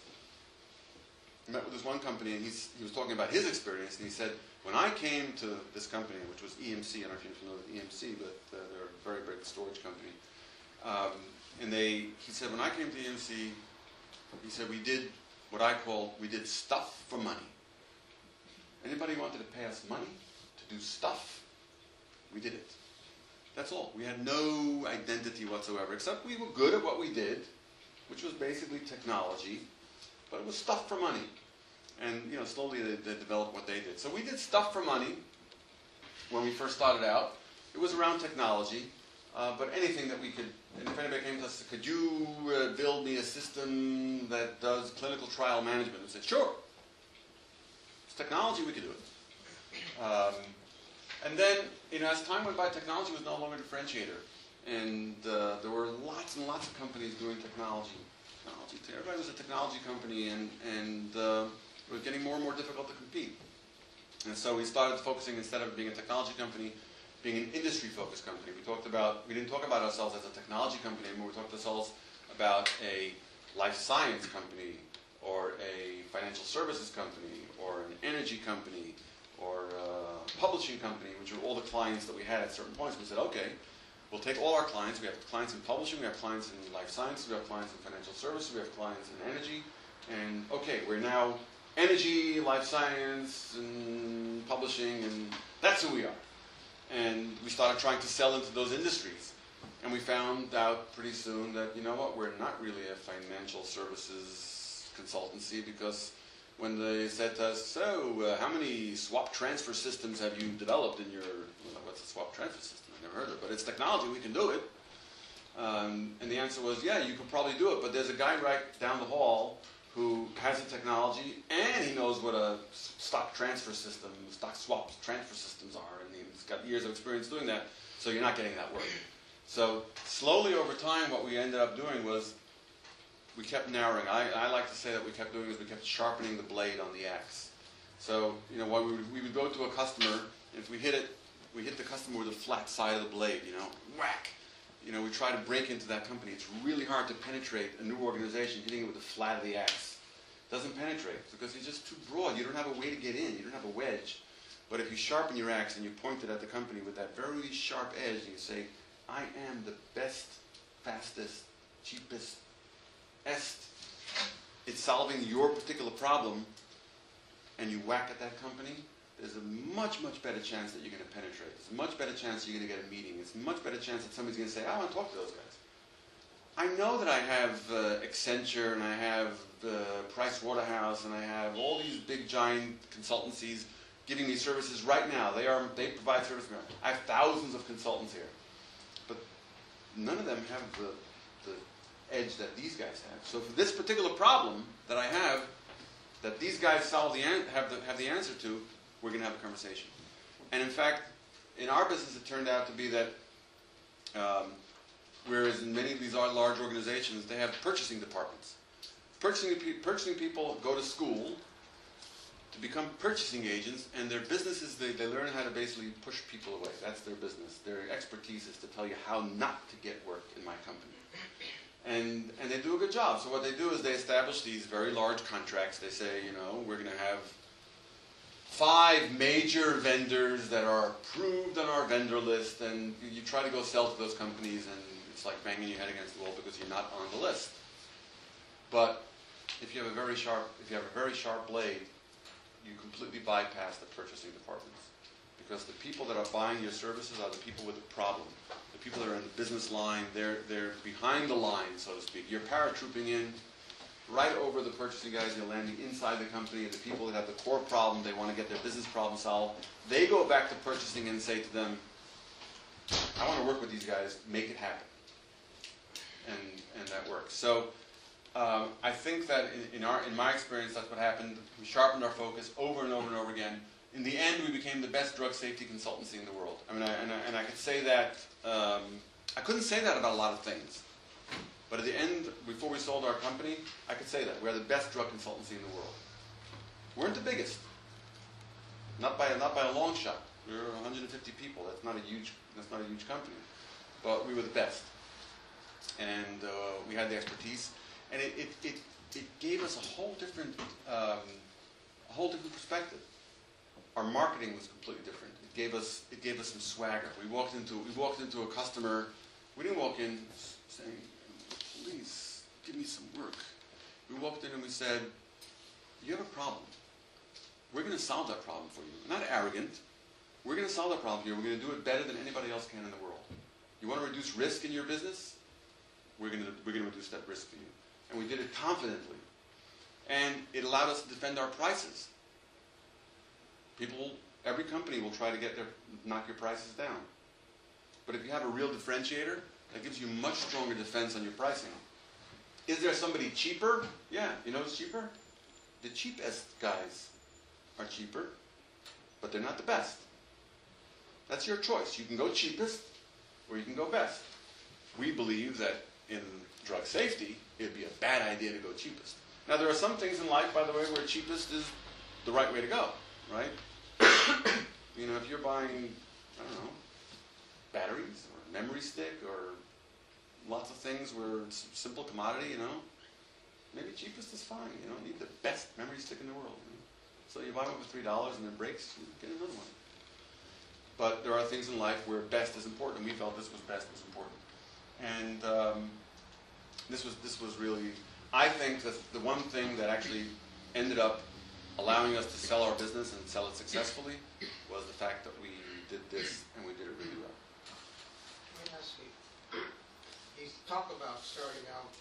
We met with this one company, and he was talking about his experience, and he said, when I came to this company, which was EMC, I don't know if you're familiar with EMC, but they're a very big storage company. He said, when I came to EMC, he said, we did stuff for money. Anybody wanted to pay us money to do stuff, we did it. That's all. We had no identity whatsoever, except we were good at what we did, which was basically technology, but it was stuff for money. And slowly they developed what they did. So we did stuff for money when we first started out. It was around technology, but anything that we could. And if anybody came to us, could you build me a system that does clinical trial management? We said, sure. It's technology, we could do it. And then, as time went by, technology was no longer a differentiator. And there were lots and lots of companies doing technology. Everybody was a technology company, and it was getting more and more difficult to compete. And so we started focusing, instead of being a technology company, being an industry-focused company. We didn't talk about ourselves as a technology company anymore. We talked to ourselves about a life science company, or a financial services company, or an energy company, or a publishing company, which are all the clients that we had at certain points. We said, okay, we'll take all our clients. We have clients in publishing, we have clients in life sciences, we have clients in financial services, we have clients in energy, and okay, we're now energy, life science, and publishing, and that's who we are. And we started trying to sell into those industries. And we found out pretty soon that, you know what, we're not really a financial services consultancy, because when they said to us, so how many swap transfer systems have you developed in your, well, what's a swap transfer system? I've never heard of it, but it's technology, we can do it. And the answer was, yeah, you could probably do it, but there's a guy right down the hall who has the technology, and he knows what a stock transfer system, stock swap transfer systems are, and he's got years of experience doing that, so you're not getting that work. So slowly over time, what we ended up doing was we kept narrowing. I like to say that we kept doing is we kept sharpening the blade on the axe. So, you know, when we would go to a customer, if we hit it, we hit the customer with the flat side of the blade, you know, whack. You know, we try to break into that company. It's really hard to penetrate a new organization hitting it with the flat of the axe. It doesn't penetrate because it's just too broad. You don't have a way to get in. You don't have a wedge. But if you sharpen your axe and you point it at the company with that very sharp edge and you say, I am the best, fastest, cheapest, it's solving your particular problem, and you whack at that company, there's a much, much better chance that you're going to penetrate. There's a much better chance you're going to get a meeting. It's a much better chance that somebody's going to say, I want to talk to those guys. I know that I have Accenture, and I have Price Waterhouse, and I have all these big, giant consultancies giving me services right now. They provide service. I have thousands of consultants here. But none of them have the edge that these guys have. So for this particular problem that I have, that these guys have the answer to, we're going to have a conversation. And in fact, in our business, it turned out to be that whereas in many of these large organizations, they have purchasing departments. Purchasing people go to school to become purchasing agents, and their business is they learn how to basically push people away. That's their business. Their expertise is to tell you how not to get work in my company. And they do a good job. So what they do is they establish these very large contracts. They say, you know, we're going to have 5 major vendors that are approved on our vendor list, and you try to go sell to those companies, and it's like banging your head against the wall because you're not on the list. But if you have a very sharp blade, you completely bypass the purchasing departments, because the people that are buying your services are the people with the problem. The people that are in the business line, they're behind the line, so to speak. You're paratrooping in right over the purchasing guys. You're landing inside the company. The people that have the core problem, they want to get their business problem solved. They go back to purchasing and say to them, I want to work with these guys, make it happen. And that works. So I think that in my experience, that's what happened. We sharpened our focus over and over and over again. In the end, we became the best drug safety consultancy in the world. I mean, I could say that. I couldn't say that about a lot of things, but at the end, before we sold our company, I could say that we're the best drug consultancy in the world. We weren't the biggest, not by a long shot. We were 150 people. That's not a huge company, but we were the best, and we had the expertise, and it gave us a whole different perspective. Our marketing was completely different. It gave us some swagger. We walked into a customer. We didn't walk in saying, please give me some work. We walked in and we said, you have a problem. We're going to solve that problem for you. We're not arrogant. We're going to solve that problem for you. We're going to do it better than anybody else can in the world. You want to reduce risk in your business? We're going to reduce that risk for you. And we did it confidently. And it allowed us to defend our prices. Every company will try to knock your prices down. But if you have a real differentiator, that gives you much stronger defense on your pricing. Is there somebody cheaper? Yeah. You know who's cheaper? The cheapest guys are cheaper, but they're not the best. That's your choice. You can go cheapest, or you can go best. We believe that in drug safety, it would be a bad idea to go cheapest. Now, there are some things in life, by the way, where cheapest is the right way to go, right? You know, if you're buying, I don't know, batteries or a memory stick or lots of things where it's a simple commodity, you know, maybe cheapest is fine. You don't need the best memory stick in the world. You know? So you buy one for $3 and it breaks, you get another one. But there are things in life where best is important, and we felt this was best was important. And this was really, I think that the one thing that actually ended up allowing us to sell our business and sell it successfully was the fact that we did this and we did it really well. Let me ask you, you talk about starting out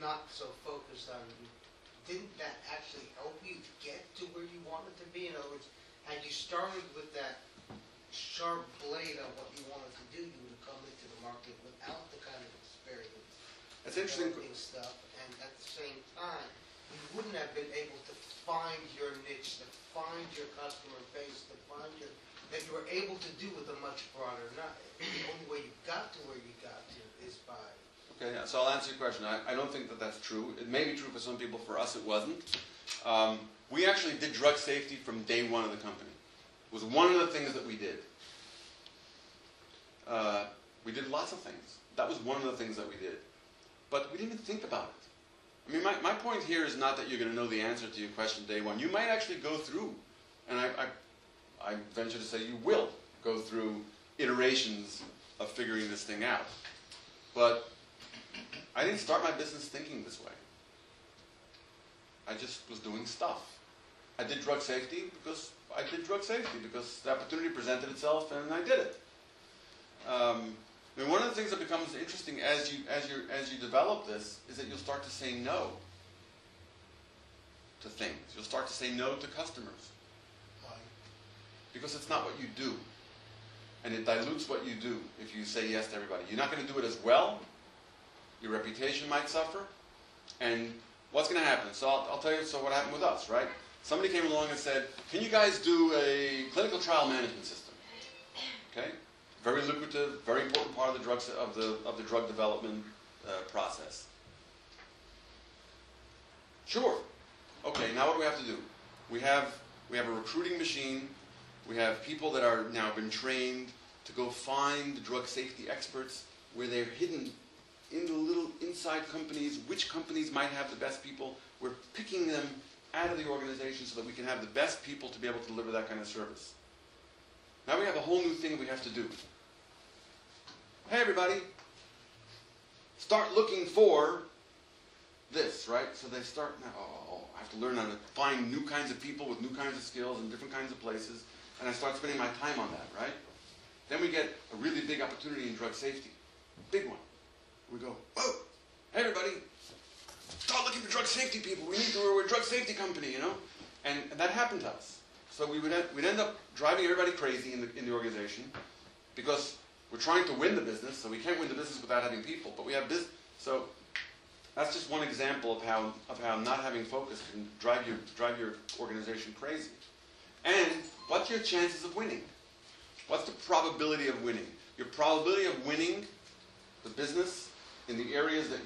not so focused on, didn't that actually help you get to where you wanted to be? In other words, had you started with that sharp blade on what you wanted to do, you would have come into the market without the kind of experience. That's interesting. Developing stuff, and at the same time, you wouldn't have been able to find your niche, to find your customer base, to find your, that you were able to do with a much broader net. The only way you got to where you got to is by. Okay, yeah, so I'll answer your question. I don't think that that's true. It may be true for some people. For us, it wasn't. We actually did drug safety from day one of the company. It was one of the things that we did. We did lots of things. That was one of the things that we did. But we didn't even think about it. I mean, my point here is not that you're going to know the answer to your question day one. You might actually go through, and I venture to say you will go through iterations of figuring this thing out. But I didn't start my business thinking this way. I just was doing stuff. I did drug safety because I did drug safety because the opportunity presented itself and I did it. I mean, one of the things that becomes interesting as you develop this is that you'll start to say no to things. You'll start to say no to customers. Why? Because it's not what you do. And it dilutes what you do if you say yes to everybody. You're not going to do it as well. Your reputation might suffer. And what's going to happen? So I'll tell you what happened with us, right? Somebody came along and said, can you guys do a clinical trial management system? Okay? Very lucrative, very important part of the drug development process. Sure. Okay, now what do we have to do? We have a recruiting machine. We have people that are now been trained to go find the drug safety experts where they're hidden in the little inside companies, which companies might have the best people. We're picking them out of the organization so that we can have the best people to be able to deliver that kind of service. Now we have a whole new thing we have to do. Hey everybody, start looking for this, right? So they start now, I have to learn how to find new kinds of people with new kinds of skills in different kinds of places, and I start spending my time on that, right? Then we get a really big opportunity in drug safety. Big one. We go, whoa, hey everybody, start looking for drug safety people. We're a drug safety company, you know? And that happened to us. So we'd end up driving everybody crazy in the organization because we're trying to win the business, so we can't win the business without having people, but we have business. So that's just one example of how not having focus can drive your organization crazy. And what's your chances of winning? What's the probability of winning? Your probability of winning the business in the areas that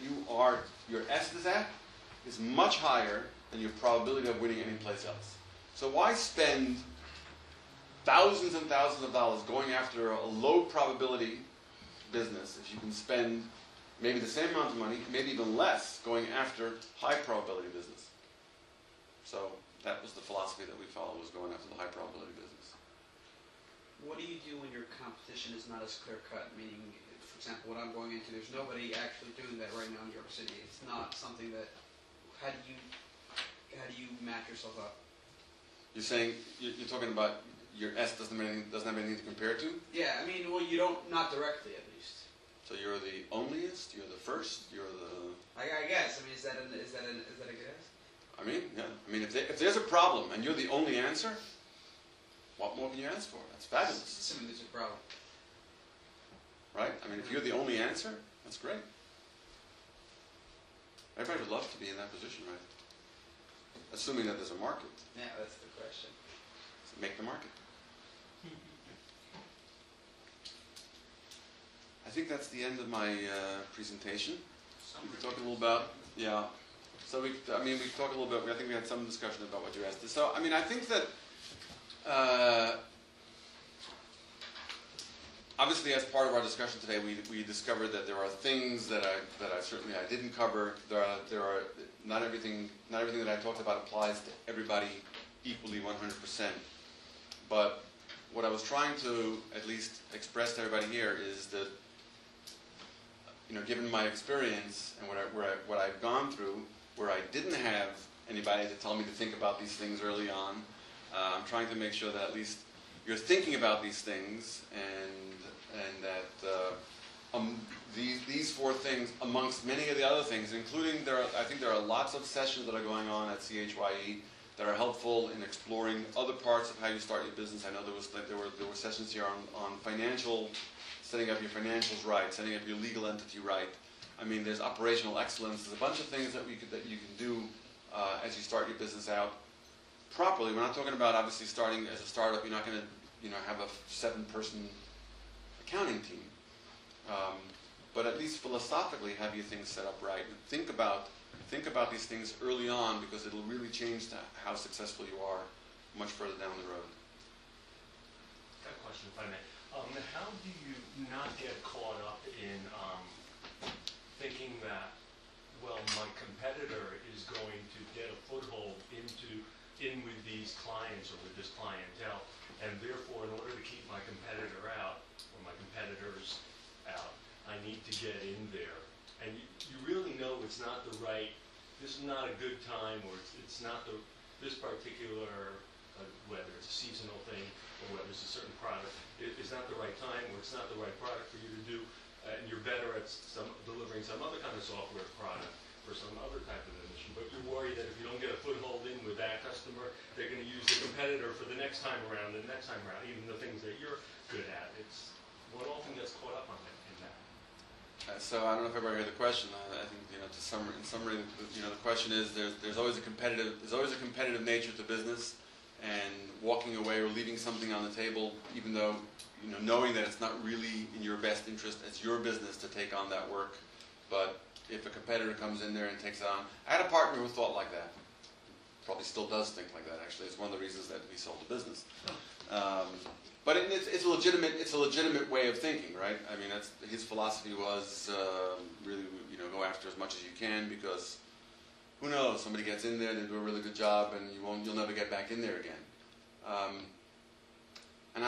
your S is at is much higher than your probability of winning any place else. So why spend thousands and thousands of dollars going after a low probability business if you can spend maybe the same amount of money, maybe even less, going after high probability business? So that was the philosophy that we followed, was going after the high probability business. What do you do when your competition is not as clear cut? Meaning, for example, what I'm going into, there's nobody actually doing that right now in New York City. It's not something that. How do you map yourself up? You're saying you're talking about your S doesn't have anything to compare to? Yeah, I mean, well, you don't, not directly at least. So you're the onlyest, you're the first, you're the. I guess. I mean, is that a guess? I mean, yeah. I mean, if there's a problem and you're the only answer, what more can you ask for? That's fabulous. Assuming there's a problem. Right? I mean, if you're the only answer, that's great. Everybody would love to be in that position, right? Assuming that there's a market. Yeah, that's the question. So make the market. I think that's the end of my presentation. We could talk a little about, yeah. So we talked a little bit. I think we had some discussion about what you asked. So I mean, I think that obviously, as part of our discussion today, we discovered that there are things that I certainly didn't cover. There are not everything that I talked about applies to everybody equally 100%. But what I was trying to at least express to everybody here is that, you know, given my experience and what I've gone through, where I didn't have anybody to tell me to think about these things early on, I'm trying to make sure that at least you're thinking about these things and that these four things amongst many of the other things, including I think there are lots of sessions that are going on at CHYE that are helpful in exploring other parts of how you start your business. I know there were sessions here on financial, setting up your financials right, setting up your legal entity right. I mean, there's operational excellence. There's a bunch of things that you can do as you start your business out properly. We're not talking about obviously starting as a startup. You're not going to have a 7-person accounting team. But at least philosophically have your things set up right. And think about these things early on, because it'll really change how successful you are much further down the road. Got a question, if I may. How do you not get caught up in thinking that, well, my competitor is going to get a foothold in with these clients or with this clientele, and therefore, in order to keep my competitor out or my competitors out, I need to get in there. And you really know it's not the right, this is not a good time, or it's not this particular, whether it's a seasonal thing or whether it's a certain product, it's not the right time, or it's not the right product for you to do, and you're better at delivering some other kind of software product for some other type of mission. But you're worried that if you don't get a foothold in with that customer, they're going to use the competitor for the next time around, and the next time around, even the things that you're good at. One often gets caught up on that. So I don't know if everybody heard the question. I think in summary, the question is there's always a competitive nature to business, and walking away or leaving something on the table, even though knowing that it's not really in your best interest as your business to take on that work. But if a competitor comes in there and takes it on, I had a partner who thought like that. Probably still does think like that. Actually, it's one of the reasons that we sold the business. But it's a legitimate way of thinking, right? I mean, his philosophy was really, go after as much as you can, because who knows? Somebody gets in there, they do a really good job, and you'll never get back in there again. And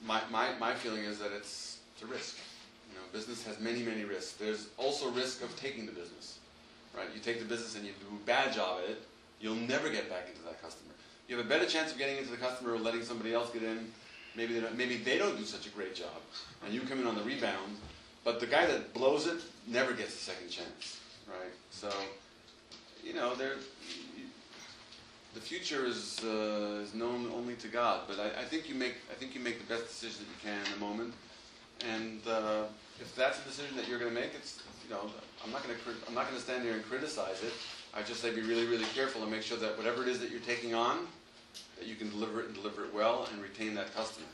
my feeling is that it's a risk. Business has many, many risks. There's also risk of taking the business, right? You take the business and you do a bad job at it, you'll never get back into that customer. You have a better chance of getting into the customer or letting somebody else get in. Maybe they don't do such a great job, and you come in on the rebound. But the guy that blows it never gets a second chance, right? So, the future is known only to God. But I think you make the best decision that you can in the moment. And if that's a decision that you're going to make, I'm not going to stand there and criticize it. I just say be really, really careful and make sure that whatever it is that you're taking on, that you can deliver it well and retain that customer.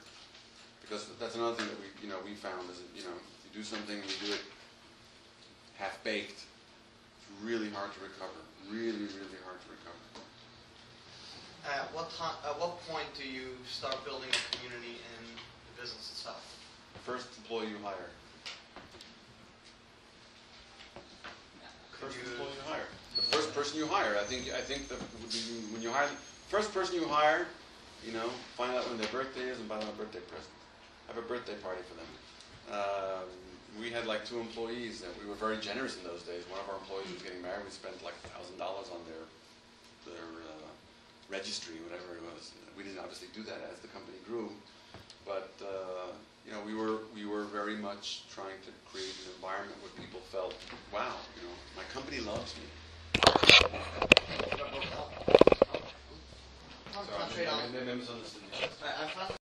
Because that's another thing that we found is that, if you do something and you do it half-baked, it's really hard to recover. Really, really hard to recover. At what point do you start building a community in the business itself? The first employee you hire. The first person you hire. I think when you hire, first person you hire, find out when their birthday is and buy them a birthday present. Have a birthday party for them. We had like 2 employees, and we were very generous in those days. One of our employees was getting married. We spent like $1,000 on their registry, whatever it was. We didn't obviously do that as the company grew, but we were very much trying to create an environment where people felt, wow, my company loves me. Concentrate on. Maybe I misunderstood you.